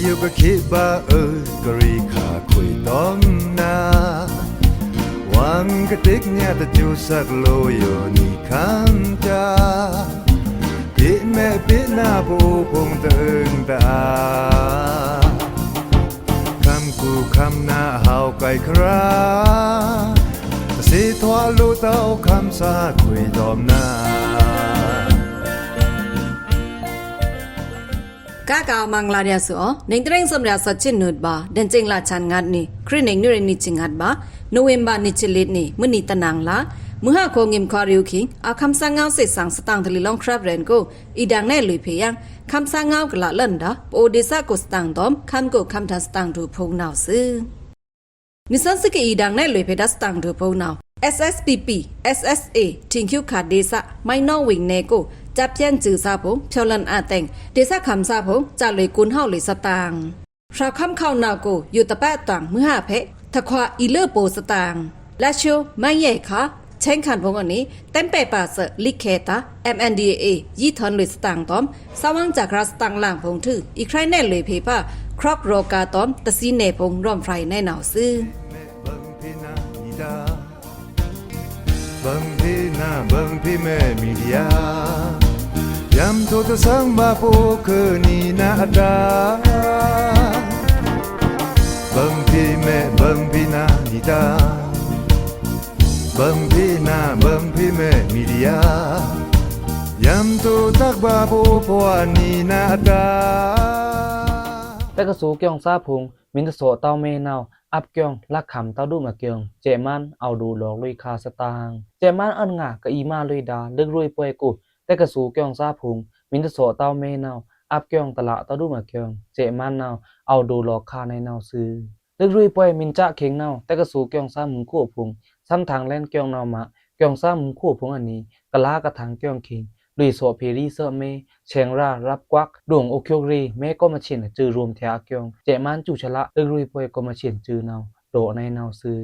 อยู่ก็คิดบ่ากรีขาคุยต้องนาวังกะติกเนี่ยตะจูสักโลอยู่นี่คันจาปิแม่ปิหน้าผู้พงตึงตาคำกูคำหน้าเฮาไกลคราสิทวาลูเต้าคำสาคุยดอมนากากามังลาเดียสอนิงเตรงสมราสจินนุดบาเดนจิงลาชันงัดนี่ครินิงนุเรนิจิงัดบาโนเวมบานิจิลิตนี่มื้อนี้ตะนางลามื้อหาโคงิมคอริวคิงอาคำสังเงาเสสังสตังทลิลองครับเรนโกอีดังแน่ลุยเพยังคำสังเงากะละลันดาโอดิซาโกสตังดอมคำโกคำทัสตังดูพงนาวซึนิสันสิกอีดังแน่ลุยเพดัสตังดูพงนาว SSPP SSA ทิงคิวขาเดซะไมนอวิงเนโกจับเพียนจือซาพงเพียวลันอาแต่งเดซะคำซาพงจะเลยกุนเฮาเลยสตางชาวคำเข้านาโกอยู่ตะแปะตังมื้อหาเพทะควาอีเลอโปสตางและโชไม่ใหญ่ค่ะเช่นขันพงอันนี้เต็มเปปาเสลิเคตา MNDAA ยี่ทอนเลยสตางตอมสว่างจากรัสตังล่างพงถืออีกใครแน่เลยเพป้าครอกโรกาตอมตะซีเนพงร่อมไฟในหนาวซื้อบังพี่นาบังพี่แม่มีเดียยำโทตะสังมาปูคือนี่นาดาบังพี่แม่บังพี่นาดีดาบังพี่นาบังพี่แม่มีเดียยำโทตักบาปูพวานี่นาดาแต่กระสูเกียงซาพุงมินตโสเต้าเมนาวอับเกียงลักขำเต้าดูมาเกียงเจมันเอาดูหลอกลุยคาสตางเจมันอันงากะอีมาลุยดาลึกรุยป่วยกูแต่กระสูเกียงซาพุงมินตโสเต้าเมนาวอับเกียงตละเต้าดูมาเกียงเจมันนาวเอาดูหลอกคาในนาวซื้อลึกรุยป่วยมินจะเข็งนาวแต่กระสูเกียงซามุงคู่พุงซ้ำทางแล่นเกียงนาวมาเกียงซามุงคู่พุงอันนี้กะลากะทางเกียงเข็งลุยโสเพรีเซเมเชงรารับกวักดวงโอคิวรีแม่ก็มาเฉียนจือรวมแถวเกียงเจมันจุชละลึกรุยป่วยก็มาเฉียนจือนาวโดในนาวซื้อ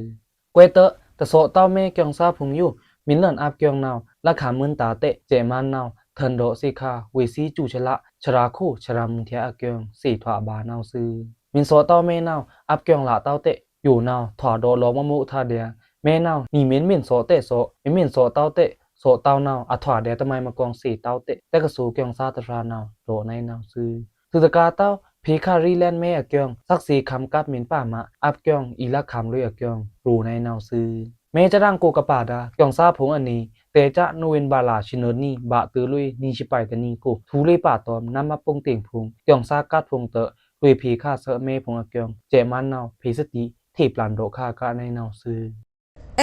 กวยเตะตะโสเต้าเมเกียงซาพุงอยู่มินเลินอับเกียงนาวละขามึนตาเตะเจมันนาวเทินโดสิคาวิซีจุชละชราคู่ชรามเทียเกียงสี่ถวาบานาวซื้อมินโสเต้าเมนาวอับเกียงละเต้าเตะอยู่นาวถอโดโลมะมุทาเดียแม่นาวนี่มินโสเตะโสมินโสเต้าเตะโสเต้านาวอัถวาเดียตะไมมากองสี่เต้าเตะแต่กระสูเกียงซาตรานาวโดในนาวซื้อสุตกาเต้าพีคารีแลนแม่เกียงสักสีคำกับมินป่ามาอับเกียงอีลักคำลุยเกียงรูในนาวซื้อแม่จะดังโกกะปาดาเกียงซาพงอันนี้เตจะโนเวนบาลาชินนี่บะตือลุยนี่ชิไปตะนี่กูทูเลป่าตอมนำมาปงเตียงพุงเกียงซากัดพงเตะลุยพีคาเสเมพงเกียงเจมันนาวเพสติที่ปลันโดคากะในนาวซื้อ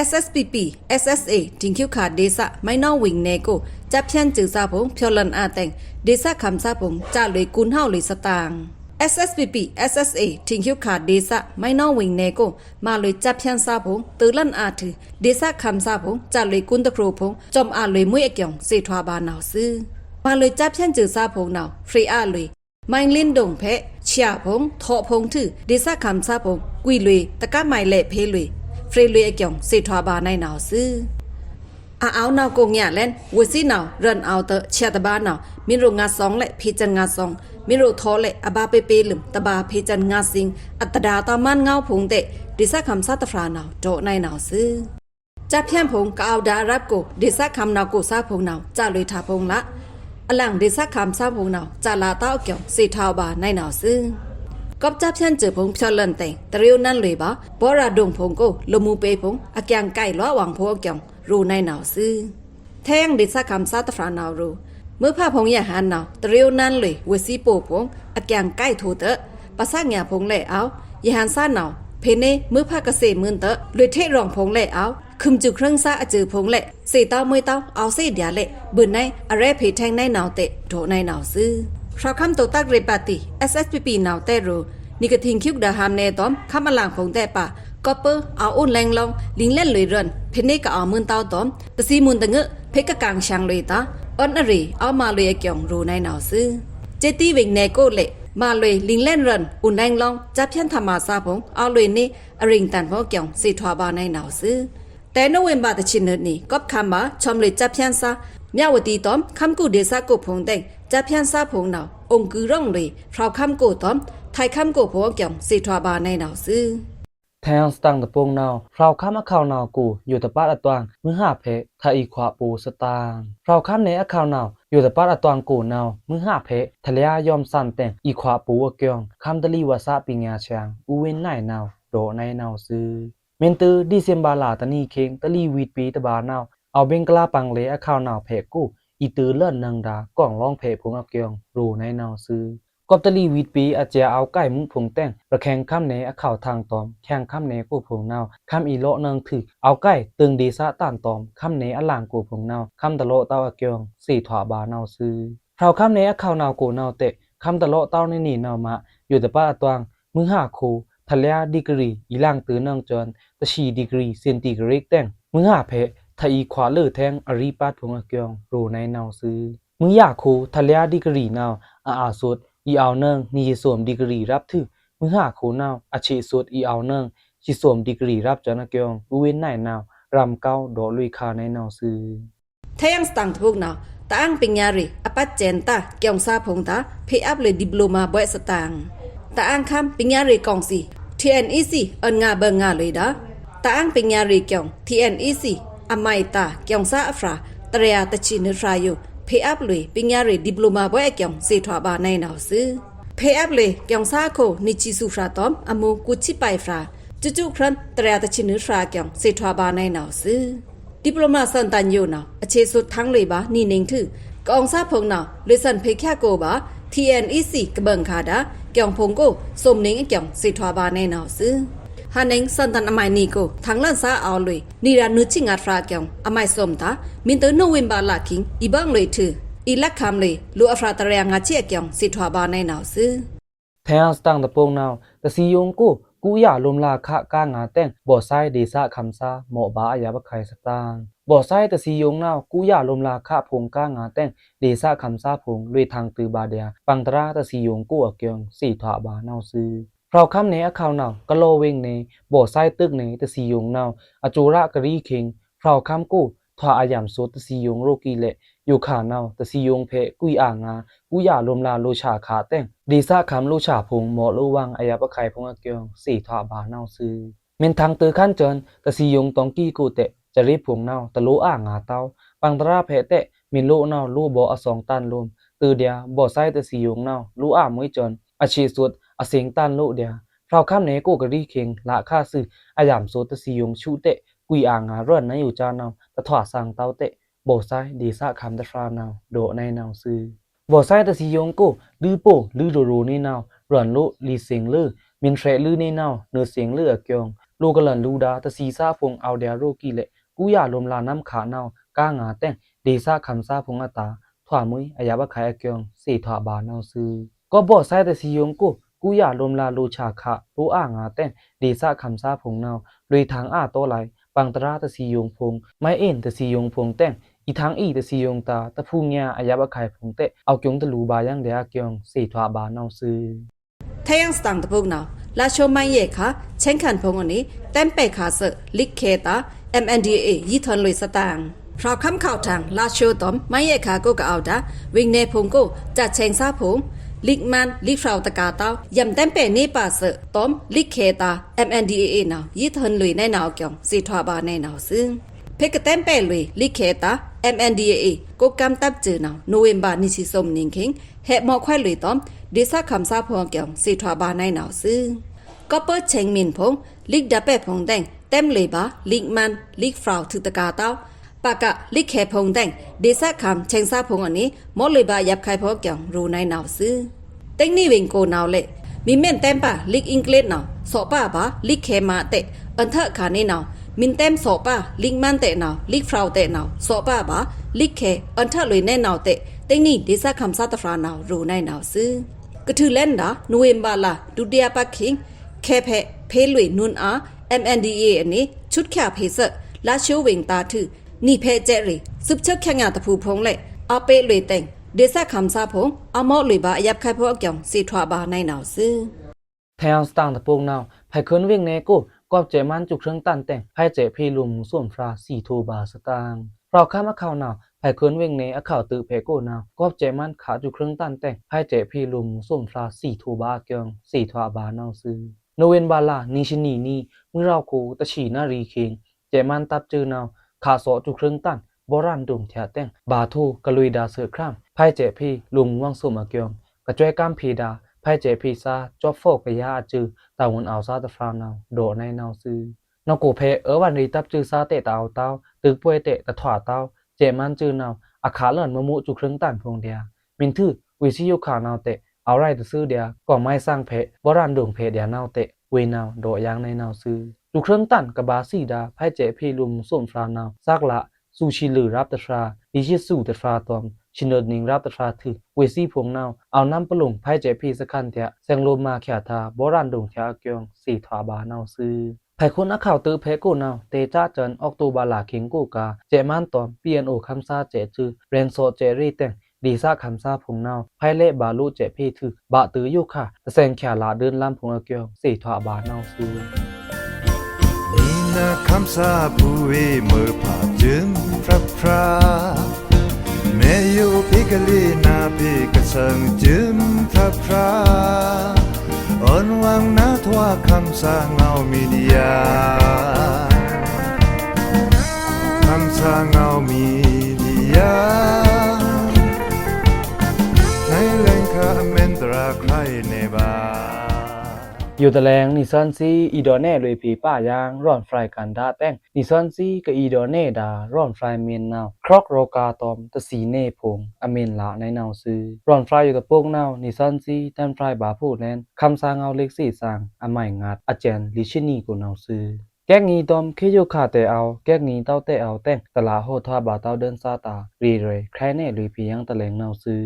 SSPP SSA ทิงคิวขาเดซะไมนอวิงเนโกจับเพียนจือซาพงเพียวลันอาแต่งเดซะคำซาพงจะเลยกุนเฮาเลยสตาง SSPP SSA ทิงคิวขาเดซะไมนอวิงเนโกมาเลยจับเพียนซาพงตือลันอาถือเดซะคำซาพงจะเลยกุนตะครูพงจอมอาเลยมุยเกียงเสทวาบานาวซื้อมาเลยจับเพียนจือซาพงนาวฟรีอาเลยไมลินดงเพเชียพงทอพงถือเดซะคำซาพงกุยเลยตะกะไมเละเพเลยเฟรลุยเกียงเสทวาบาในหนาวซื้อเอานาวกงหยาเล่นวซีนาวเรินเอาเตเชียตะบานาวมิโรงาสองและเพจันงาสองมิโรทอและอบาเปเปลืมตะบาเพจันงาสิงอัตดาตามันเงาผงเตดิซะคำซาตฟรานาวโดในหนาวซื้อจับเพียนผงกเอาดารับโกดิซะคำนาวโกซาผงนาวจะเลยทาผงละอลังดิซะคำซาผงนาวจะลาเต้าเกียงเสทวาบาในหนาวซื้อกับจับเพียนเจอพงเพียวลันแต่งตะเรียวนั่นเลยบ่บ่ราดงพงโกลมูเปพงอะแกงไก่ล้อหวังพงเกียงรูในหนาวซื้อแทงดิซะคำซาตฟรานาวรูเมื่อพาพงอย่าหันนาวตะเรียวนั่นเลยเวซีโปพงอะแกงไก่โทเตะปะซะหยาพงแลเอาอย่าหันซานาวเพเนเมื่อพากเกษมื่นเตะเลยเทรองพงแลเอาคึมจุเครื่องซาอจือพงแลเสเต้ามวยเต้าเอาเสเดียแลบืนในอะแรเพแทงในหนาวเตะโดในหนาวซื้อชาวคำโตตักเรปาติ SSPP หนาวเตรูนี่ก็ทิ้งคิวดาหามแน่ตอมคำอลังของแต่ป่าก็เปเอาอุ่นแรงลองลิงเล่นเลยเรนเพเนก็เอามื่นเต้าตอมตะซีมุนตะเงะเพกะกางช่างเลยตาอ้อนอรีเอามาเลยเกียงรูในหนาวซื้อเจตีเวงแนโกเละมาเลยลิงเล่นเรนอุ่นแรงลองจับเพียนธรรมาซาพงเอาเลยนี่อริงตันพอเกียงสีทวาบาในหนาวซื้อแต่โนเวมบาตะชินเนนี่ก็คำมาชมเลยจับเพียนซาเมียวตีตอมคำกูเดซากุพงแดงจับเพียนซาพงหนาว องค์กือร่องเลยพราวคำโกตอมไทยคำโกพวกเกี่ยวสิทวาบาในหนาวซื้อแทงสตังตะปงนาวพราวค้ำอข่าวนาวกูอยู่ตะปาดอตวางมือหาเพทาอีขวาปูสตางพราวค้ำในอข่าวนาวอยู่ตะปาดอตวางกูนาวมือหาเพทะเลยายอมสั่นแต่งอีขวาปูอเกียงคำตะลีวาซาปิงาช้างอูเวนไหนนาวโดในนาวซื้อเมนตือดิเซมบาลาตะนีเคงตะลีวีดปีตะบานาวเอาเบงกลาปังเลอข่าวนาวเพกูอีตือเลิ่นนังดาก่องร้องเพพงอเกียงรูในนาวซื้อกอบตะลีวีดปีอาเจเอาไก่มุงผงแต่งประแข่งค่ำเนอข่าวทางตอมแข่งค่ำเนกูผงนาวค่ำอีโลนังถึกเอาไก่ตึงดีซะต้านตอมค่ำเนอลางกูผงนาวค่ำตะโลเต้าอเกียงสี่ถวาบานาวซื้อพราวค่ำเนอข่าวนาวกูนาวเตะค่ำตะโลเต้าในนี่นาวมาอยู่ตะป้าตวงมือหาคูทะเลดีกรีอีล่างตือนังจนตะชีดีกรีเซนติเกรกแต่งมือหาเพทอีขวาเลือแทงอริปาดผงอเกียงรูในนาวซื้อมือยาคูทะเลดีกรีนาวอาสุดอีเอาเนิงนี่สวมดีกรีรับถือมือหาคูนาวอาชีสุดอีเอาเนิงสิสวมดีกรีรับจนอเกียงอูเวนไหนนาวรำเก้าดอลุยคาในนาวซื้อแทงสตังทพวกนาวตาอังปิญญารีอปัจเจนตาเกี่ยวซาพงตาเพอัพเลยดิปโลมาบ่สตางตาอังคำปิญญารีกองสีTNEC อันงาเบิงงาเลยดาตาอังปิญญารีเกี่ยว TNEC อมัยตาเกี่ยวซาอัฟราตระยาตะชินรายุเพอัพเลยปิญญารีดิปโลมาบ่เกี่ยวสิทวาบาในนาวซื้อเพอัพเลยเกี่ยวซาโคนิจิสุฟราตอมอมูกุชิไปฟราจุๆครันตระยาตะชินราเกี่ยวสิทวาบาในนาวซื้อดิปโลมาสันตันโยนาวอเชสุดทั้งเลยบานี่เนิงถือกองซาพงนาวเลยสันเพแค่โกบา TNEC กะเบิงคาดาเกี่ยวพงโกสมเนิงเกี่ยวสิทวาบาในนาวซื้อฮานิงสันตันอมัยนีโกทั้งลั่นซาเอาเลยนี่รานุชิงาฟราเกี่ยวอมัยสมตามินเตอร์โนเวมบาลาคิงอีบังเลยถืออีลักคำเลยลูอัฟราตระยางาเจียเกี่ยวสิทวาบาในนาวซื้อแทงสตังตะปงนาวตะซียงกูอยาลมลาคะกางาแต่งบ่อไซเดซะคำซาหมอบาอายาบะไคสตางบ่อไซตะซียงนาวกูอยาลมลาคะพงกางาแต่งเดซะคำซาพงลุยทางตือบาเดียปังตราตะซียงกูอเกียงสี่ถวาบานาวซื้อพราวค่ำเนอข่าวนาวกะโลเวงเนบ่อไซตึกเนตะซียงนาวอจูระกะรีคิงพราวค่ำกูทวาอายามสุตะซียงโรกีเลอยู่ขานาวตะซียงเพกุยอ่างากูอยาลมลาโลชาขาแต่งดีซะคำโลชาพงหมอโลวังอายาบะไคพงอเกียงสี่ถวาบานาวซื้อเมนทางตือขั้นเจินตะซียงตองกี้กูเตะจะรีบพงนาวตะโลอ่างาเต้าปังตราเพเตะมินโลนาวลูบ่อ2ตันรวมตือเดียบ่อไซตะซียงนาวลูอ่ามื้อเจินอาชีสุดอเสียงตันโลเดียพราวค่ำเนกูกะรีเข็งละค่าซื้ออายามสุตะซียงชูเตะกุยอ่างาร้อนนอยู่จานาวตะถวาสังเต้าเตะบ่ไซดีซะคำตะฟรานาวโดในนาวซื้อบ่ไซตะซียงกูลือโปลือโดโรนี่นาวร้อนโลลีเสียงลือมินเทรลือนี่นาวเนือเสียงลือเกียงโลกะลันลูดาตะซีซาพงเอาเดียโรกีเลกูอยาลมลาน้ำขานาวกางาแต่งดีซะคำซาพงอตาถวามื้ออายาบะไคอเกียงสี่ถวาบานาวซื้อก็บ่ไซตะซียงกูอยาลมลาโลชาคะโลอ่างาแต่งดีซะคำซาพงนาวลุยทางอาโตไหลปังตราตะซียงพงไม่เอ็นตะซียงพงแต่งอีทางอีตะซียงตาตะพูญาอายาบะไคพงเตเอาเกียงตะลูบายังเดียเกียงสี่ถวาบานาวซื้อแทงสตังตะพวกนาวลาโชมัยเยค่ะเช่นขันพงอันนี้เต็มเปคาเซลิกเคตา MNDA ยีทอนลุยสตางพราวคำข่าวทางลาโชตอมมัยเยค่ะก็กะเอาดาวิงเนพงก็จัดเชงซาพงลิกมันลิกฟราวตะกาเต้ายำเต็มเปนี่ปาเซตอมลิกเคตา MNDA นาวยีทอนลุยในนาวเกียงสิทวาบาในนาวซึ่งเพกเต็มเปลุยลิกเคตา MNDA ก็กำตับจือนาวโนเวมบานิสิสมนิงคิงเฮหมอควายลุยตอมดิซะคำซาพงเกียงสิทวาบาในนาวซึ่งก็เปิดเชงมินพงลิกดับเป้พงแดงเต็มเลยบาลิกมันลิกฟราวถึกตะกาเต้าปากะลิกแคพงแดงดิซะคำเชงซาพงอันนี้หมอเลยบายับไคพงเกียงรูในนาวซึ่งเต็งนี่เวงโกนาวเละมีเม่นเต็มป่ะลิกอังกฤษนาวสอป้าบาลิกเคมาเตะอันเถอะขานี่นาวมินเต็มสอป้าลิกมันเตะนาวลิกฟราวเตะนาวสอป้าบาลิกเคอันเถอะเลยแน่นาวเตะเต็งนี่ดิซะคำซาตะฟรานาวรูในนาวซึ่งกะทือเล่นดาโนเวมบาลาดุเดียปักคิงแค่เพลุยนุนอา MNDA อันนี้ชุดแค่เพเซลาชิวเวงตาถือนี่เพเจรีซึบเชกแค่งาตะพูพงเละอาเปลุยเต็งเดซะคำซาพงอามอลุยบายับไคพวกเกี่ยวสิทวาบาในนาวซื้อแทงสตางตะปงนาวไผเคินเวงเนกูกอบเจมันจุกเครื่องตันแต่งไผเจพีลุมส่วนฟรา4ทูบาสตางเราข้ามข่าวนาว ไผ่เคินเวงเนอข่าวตือเพโกนาวกอบเจมันขาจุเครื่องตันแต่งไผ่เจพี่ลุมส้มฟลาสี่ทูบาเกียงสี่ทวาบานาวซื้อโนเวนบาลานิชินีนีมือเรากูตะฉีนารีคิงเจมันตับจือนาวขาโซจุเครื่องตันโบราณดุงเทียแต่งบาทูกะลุยดาเสือครามไผ่เจพี่ลุมว่างส้มเกียงกระจวยก้ามพีดาไพ่เจพีซาจอบโฟกกะยาจือตาวนเอาซาตะฟรานาวโดในนาวซื้อนกูเพวันรีตับจือซาเตตาเอาเต้าตึกป่วยเตตะถวาเต้าเจมันจือนาวอาขาเลินมะมุจุเครื่องตันพงเดียมินทือวิซิยุขานาวเตเอาไรตะซื้อเดียก็ไม่สร้างเพโบราณดงเพเดียนาวเตเวนาวโดยางในนาวซื้อจุเครื่องตันกับบาซีดาไพ่เจพีลุมส้มฟรานาวซากละซูชิลือรับตะฟราดิชิสูตะฟราตอมชินเดนิงรับตะฟราถือเวซี่พงนาวเอาน้ำปลุงไพ่เจพีสคันเทียแซงโลมาเขียทาโบราณดงเทียเกียงสี่ถวาบานาวซื้อไผ่คนนักข่าวตือเพกูนาวเตจ้าเจินออกตูบาลาคิงกูกาเจมันตอมเปียนโอคำซาเจจือเรนโซเจรี่แต่งดีซาคำซาพงนาวไพ่เละบาลูเจพีถือบะตือยุค่ะแซงเขียลาเดินลำพงเกียงสี่ถวาบานาวซื้อนี่นะคำสาผู้เอเมื่อผ่าจึงพระพราเมยูพิกลีนาพิกสังจึงพระพราอ่อนวังนาทว่าคำสาเงามีเดียคำสาเงามีเดียในแหล่งคาเมนตราใครในบ้าอยู่ตะแลงนิซันซีอีดอแน่เลยผีป้ายางร่อนไฟกันดาแต่งนิซันซีกับอีดอแน่ดาร่อนไฟเมียนนาวครอกโรกาตอมตะสีเน่พงอเมนละในนาวซื้อร่อนไฟอยู่ตะโปกนาวนิซันซีตันไฟบาพูดแนนคำสางเอาเล็กสี่สางอใหม่งัดอาเจนลิชินีกูนาวซื้อแก้งีตอมเคโยคาเตเอาแก้งีเต้าเตเอาแต่งตลาโหทาบาเต้าเดินซาตารีเรใครแน่เลยผียังตะแลงนาวซื้อ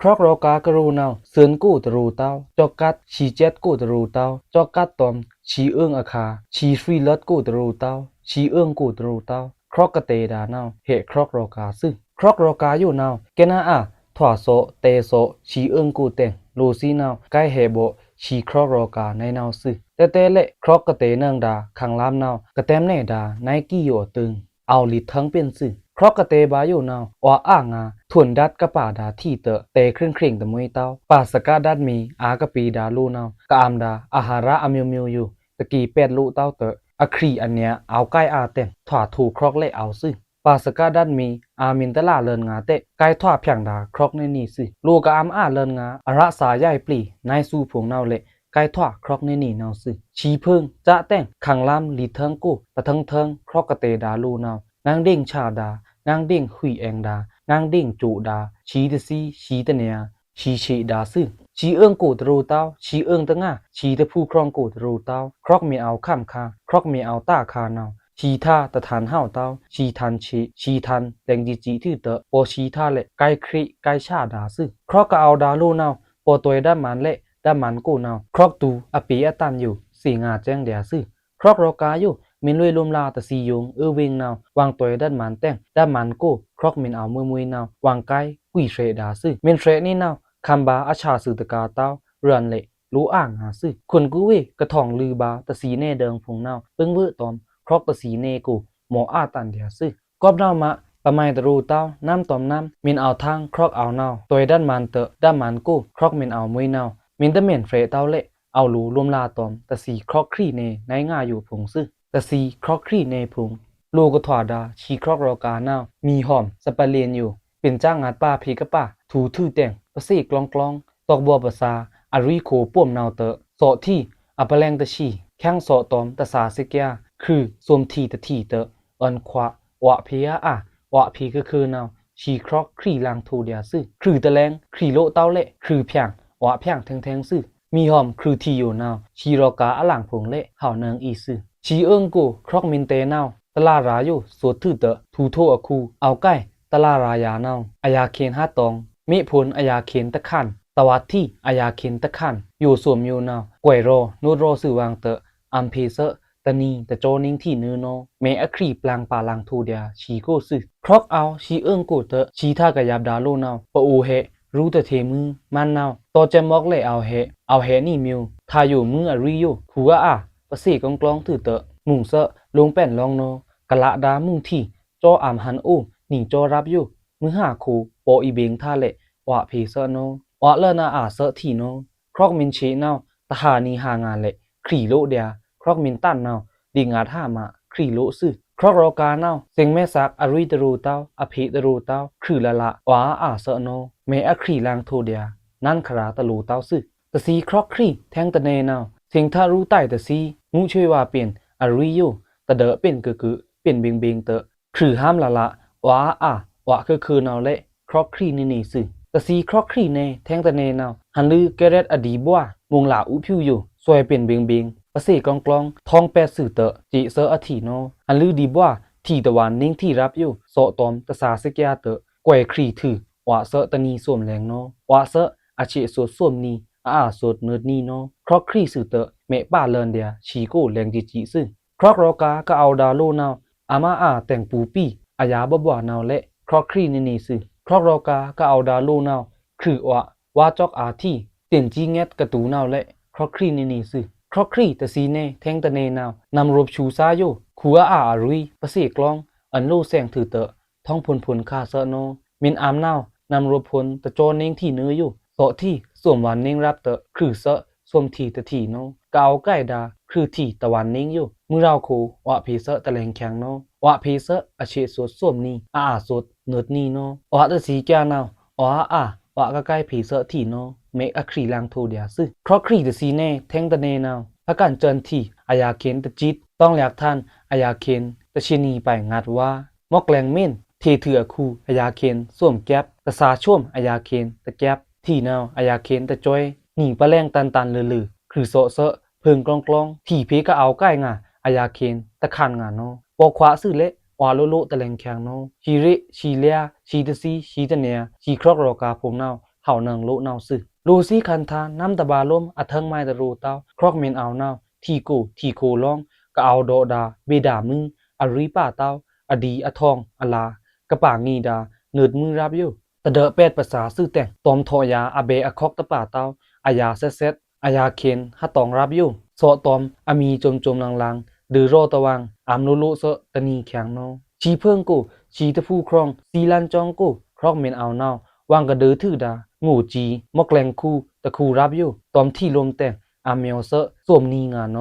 ครอกโรกากรูนาวเสือนกู้ตรูเต้าจอกกัดชีเจ็ดกู้ตรูเต้าจอกกัดตอมชีเอื้องอาคาชีฟรีลดกู้ตรูเต้าชีเอื้องกู้ตรูเต้าครอกกะเตดานาวเหครอกโรกาซึ่งครอกโรกาอยู่นาวเกนาอาถวาโซเตโซชีเอื้องกู้เต็งลูซีนาวใกล้เฮโบชีครอกโรกาในนาวซึ่งเตเละครอกกะเตเนืองดาขังลามนาวกะเต็มเนดาไนกี้โยตึงเอาลิทั้งเป็นซึ่งครอกกะเตบาอยู่นาวว่าอ่างาถุนดัดกะป่าดาที่เตเตเคร่งตะมวยเต้าป่าสกาดัดมีอากะปีดาลูนาวกะอามดาอาหาระอมิวอยู่ตะกี้เป็ดลูเต้าเตอะครีอันเนี้ยเอาใกล้อาเต็มถวาถูกครอกเละเอาซึ่งป่าสกาดัดมีอามินตะลาเลินงาเตใกล้ถวาเพียงดาครอกในนี่สิลูกะอามอาเลินงาอระสาใหญ่ปลีนายสู้ผงนาวเละใกล้ถวาครอกในนี่นาวสิชีเพิงจะแต่งขังลำลีเทิงกูตะเทิงครอกกะเตดาลูนาวนางเด้งชาดานางเด้งหุยแองดานางเด้งจูดาชีตะซีชีตะเนียชีเชดาซึ่งชีเอื้องกูตรูเต้าชีเอื้องตะง่าชีตะผู้ครองกูตรูเต้าครอกมีเอาข้ามคาครอกมีเอาต้าคานาวชีท่าตะทานเฮาเต้าชีทันชีทันแดงจีที่เตอโปชีท่าเละไกคริไกชาดาซึ่งครอกก็เอาดาลูนาวโปตัวด้านมันเละด้านมันกูนาวครอกตูอปีอตันอยู่สี่งาแจ้งเดียซึ่งครอกโรกาอยู่มินลุยลุมลาตะซียงวิงนาววางตัวด้านมันแต่งด้านมันกูครอกมินเอามือนาววางไกกุยเทรดาซึมินเทรนี่นาวคัมบาอาชาสืตะกาเต้าเรือนเละรู้อ่างหาซึคนกูเวกระทองลือบาตะซีเน่เดิงพงนาวเปิ้งเวอตอมครอกตะซีเน่กูหมออาตันเดียซึกอบนาวมะปะไมตะรูเต้าน้ำตอมน้ำมินเอาทางครอกเอานาวตัวด้านมันเตะด้านมันกูครอกมินเอามือนาวมินตะเมียนเฟรเต้าเละเอารูรวมลาตอมตะซีครอกครีเน่ในง่าอยู่พงซึตะซีครอกครีเนพุงลูกก็ถวาดาชีครอกโรกานาวมีหอมสปาเลียนอยู่เป็นจ้างงานป้าพีกะป้าถูทื่อแต่งประสีกลองตอกบัวภาษาอาริโคป่วมนาวเตอโสที่อัปแรงตะชีแข้งโสตอมตะสาสิกยาคือสวมทีตะทีเตออันขวาวะพียะวะพีก็คือนาวชีครอกครีลางทูเดียซึคือตะแรงครีโลเต้าเละคือเพียงวะเพียงแทงซึมีหอมคือทีอยู่นาวชีโรกาอลังพงเละเฮาเนืองอีซึชีเอิงกูครอกมินเตนาวตลาราอยู่สวดทื่อเตอทูโทอคูเอาใกล้ตลารายานาวอายาเคนห้าตองมิพลอายาเคนตะขันตวัดที่อายาเคนตะขันอยู่สวมอยู่นาวกวยโรนูโรสื่อวางเตออัมเพเซตะนีตะโจนิงที่เนื้อโนเมอครีปลางปาลังทูเดียชีโกซึครอกเอาชีเอิงกูเตอชีท่ากะยับดาโลนาวปะอูเฮรู้แต่เทมือมันนาวโตเจมอกเลยเอาเฮนี่มิวทาอยู่มืออริโยหัวประสีกองถือเตอมุงเซลงแป้นลองโนกะละดามุงที่จออามหันอูหนิงจอรับอยู่ มือหาคูโปอีเบงท่าเละวะเพเซโนวะเลนาอาเซทีโนครอกมินชีเนาตหานีหางานเละครีโลเดียครอกมินตันเนาดีงาท่ามาครีโลซึครอกรอกาเนาเซงแม่ซักอรุยตรูเต้าอภิตรูเต้าคือละวะอาเซโนเมอครีลางโทเดียนั่นคราตะลูเต้าซึตะซีครอกครีแทงตะเนเนาเซงทารู้ใต้ตะซีงูช่วยว่าเปลี่ยนอรุยโยตะเดอเป็นกึเปลี่ยนเบงเตอคือห้ามละวะวะคือเนาเละครอกครีนี่ซึตะซีครอกครีเนแทงตะเนเนาหันลือเกเรตอดีบัวมงหลาอุพิวอยู่สวยเป็นเบงประเสกลองทองแปดสื่อเตอจิเซออทีโนหันลือดีบัวที่ตะวันนิ่งที่รับอยู่โซตอมตะสาสกยาเตอแกวครีถือวะเซตะนีสวมแรงโนวะเซอาเชสวดสวมนีสวดเนิดนีโนครอกครีสื่อเตอเมป้าเลินเดียชีโกแรงจิซึครอกรอกาก็เอาดาโลนาวอามาแต่งปูปี้อายาบบัวนาวเละครอกครีนี่ซึครอกรอกาก็เอาดาโลนาวคือวาจอกที่เตียนจีเงตกระตูนาวเละครอกครีนี่ซึครอกครีตะซีเนแทงตะเนนาวนำรบชูซาโยขัวอารุยประเสกลองอันโลแสงถือเตอท้องพลคาเซโนมินอามนาวนำรบพลตะโจเนงที่เนื้ออยู่โซที่สวมวันเนงรับเตอคือเซสวมทีตะทีโนกาวใกล้ดาคือที่ตะวันเนงอยู่มือเราโควะเพเซตะแลงแข็งโนวะเพเซอเชสวดสวมนีสวดเนิดนีโนวะตะสีแกนาววะก็ใกล้เพเซที่โนเมกอะครีลังโทเดียซึครอกครีตะซีเนแทงตะเนนาวพระกันเจินที่อายาเคนตะจิตต้องแลกท่านอายาเคนตะชินีไปงัดว่ามอกแรงเม่นเทเถือคูอายาเคนสวมแก๊บตะสาช่วมอายาเคนตะแก๊บที่นาวอายาเคนตะจ้อยหนีปะแรงตันลือคือโซเซเพิงกลองที่เพก็เอาใกล้งาอายาเคนตะคันงาโนปอขวาซื่อเละวาโลโลตะแลงแข็งโนชีริชีเลียชีตะซีชีตะเนียชีครอกรอกาผมนาวเฮานังโลนาวซึลูซี่คันทาน้ำตะบาลมอเทิงไม้ตะรูเต้าครอกเมนเอานาวทีโคลองก็เอาโดดาเบดามึงอริป้าเต้าอดีอทองอลากระป่างีดาเนิดมือรับอยู่ตะเดอเป็ดภาษาซื่อแต่งตอมทอยาอเบอคอกตะป่าเต้าอายาเซอายาเคนฮัตตองรับอยู่โซตอมอมีจมลังดือโรตะวังอามโลโลเซตะนีแข็งโนชีเพิ่งกูชีตะผู้ครองซีลันจองกูครอกเมนเอานาววางกระเดือถือดางูจีมอกแรงคูตะคูรับอยู่ตอมที่ลมแต่งอาเมลเซสวมนีงาโน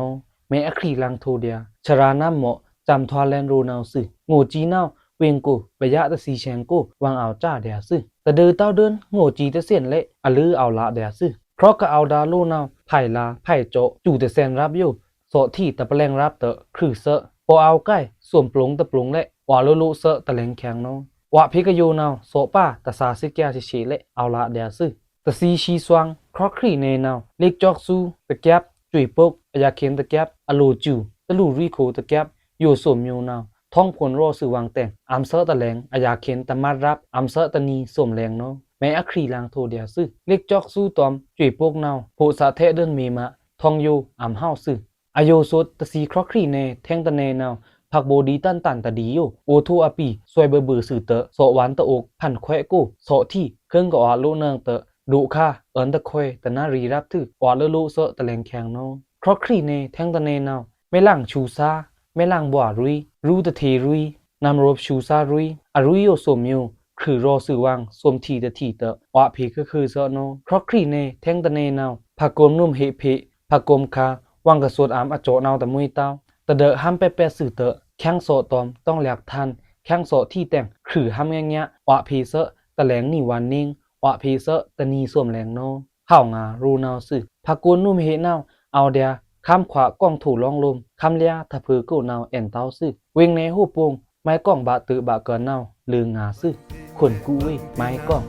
เมอครีลังโทเดียชราน้ำเหมาะจำทวาแลนโรนาวซึงูจีนาวเวงกูปะยะตะซีแชงกูวางเอาจ้าเดียซึตะเดือเต้าเดินงูจีตะเสียนเละอลือเอาละเดียซึเพราะก็เอาดาโลนาวไผ่ลาไผ่โจจู่ตะแซนรับอยู่โซที่ตะแปลงรับเตอคือเซพอเอาใกล้สวมปลงตะปลงเละวาโลโลเซตะแลงแข็งโนวะพิกโยนาวโซป้าตะสาสิกยาชิเละเอาละเดียซึตะซีชีสวังครอกครีเนนาวเล็กจอกซูตะแก็บจุยปกอายาเคนตะแก็บอโลจูตะลูรีโคตะแก็บโยสวมโยนาวท้องพลโรสือวางแต่งอัมเซตะแลงอายาเคนตะมารับอัมเซตะนีสวมแรงโนแม้อครีลังโทเดียซึเล็กจอกซูตอมจุยปกนาวโพสะเทเดินเมมะทองโยอัมเฮาซึอโยสดตะซีครอกครีเนแทงตะเนนาวผักโบดีตันตะดีโยโอทูอปีสวยเบอสื่อเตอโซหวานตะอกพันแควกูโซที่เครื่องก็อาโลเนืองเตอดุค่าเอินตะคอยตะนารีรับถือวาเลโลเซตะแลงแข็งโนครอกครีเนแทงตะเนนาวไม่ล่างชูซาไม่ล่างบัวรุยรูตะเทรุยนำรบชูซารุยอรุยโยสมโยคือรอสื่อวังสวมทีตะทีเตอวะเพก็คือเซโนครอกครีเนแทงตะเนนาวผักกลมนุ่มเฮเพผักกลมคาวังกระสวดอามอโจนาวตะมุยเต้าตะเดอห้ามแปะสื่อเตอแข้งโซตอมต้องแหลกทันแข้งโซที่แต่งคือห้ามเงี้ยวะเพเซตะแหลงนี่วันนิ่งวะเพเซตะนีสวมแรงโนเฮางารูนาวซึผักกลนุ่มเฮนาวเอาเดียข้ามขวากล้องถูลองลมคำเลียทะเพอกูนาวแอนเต้าซึเวงในหูปงไม้กล้องบะตือบะเกินนาวลืองาซึขนกูเว้ไม้กล้อง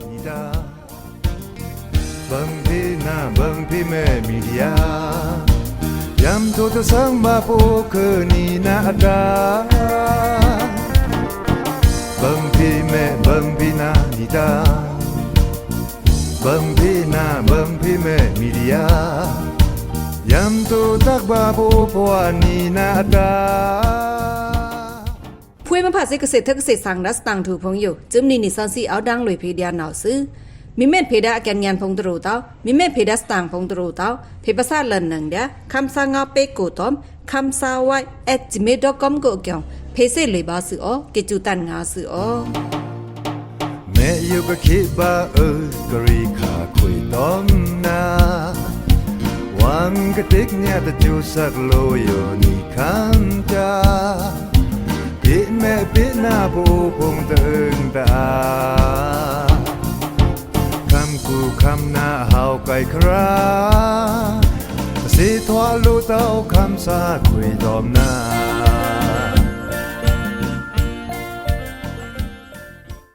บังพีนาบังพีแม่มีเดียยามโทตะสังมาปูคือนีนาดาบังพีแม่บังพีนาดีดาบังพีนาบังพีแม่มีเดียยามโทตักบาปูปวานีนาดาพวยมันผ่าเกษตรเกษตรสังรัสตังถูพงอยู่จึมนี่นิสันซีเอาดังลอยเพเดียนเอาซื้อมีเม็ดเพดาแกนยันพงตรูเต้ามีเม็ดเพดาสตางพงตรูเต้าเพภาษาเลินหนึ่งเดียคำสั่งเอาเปกูตอมคำสาวไว้@gmail.com ก็เกี่ยวเพเสเลยบาสืออ๋อเกจูตันงาสืออ๋อ ม่อยู่ก็คิดว่ากรีขาคุยต้องนาหวังกระติกเนี่ยแต่จูสักโลอยู่นี่ข้างจาปิแม่ปิหน้าผู้พงเติงตาคำกูคำหน้าเฮาไกลคราสิทวาลูเต้าคำสาคุยตอมนา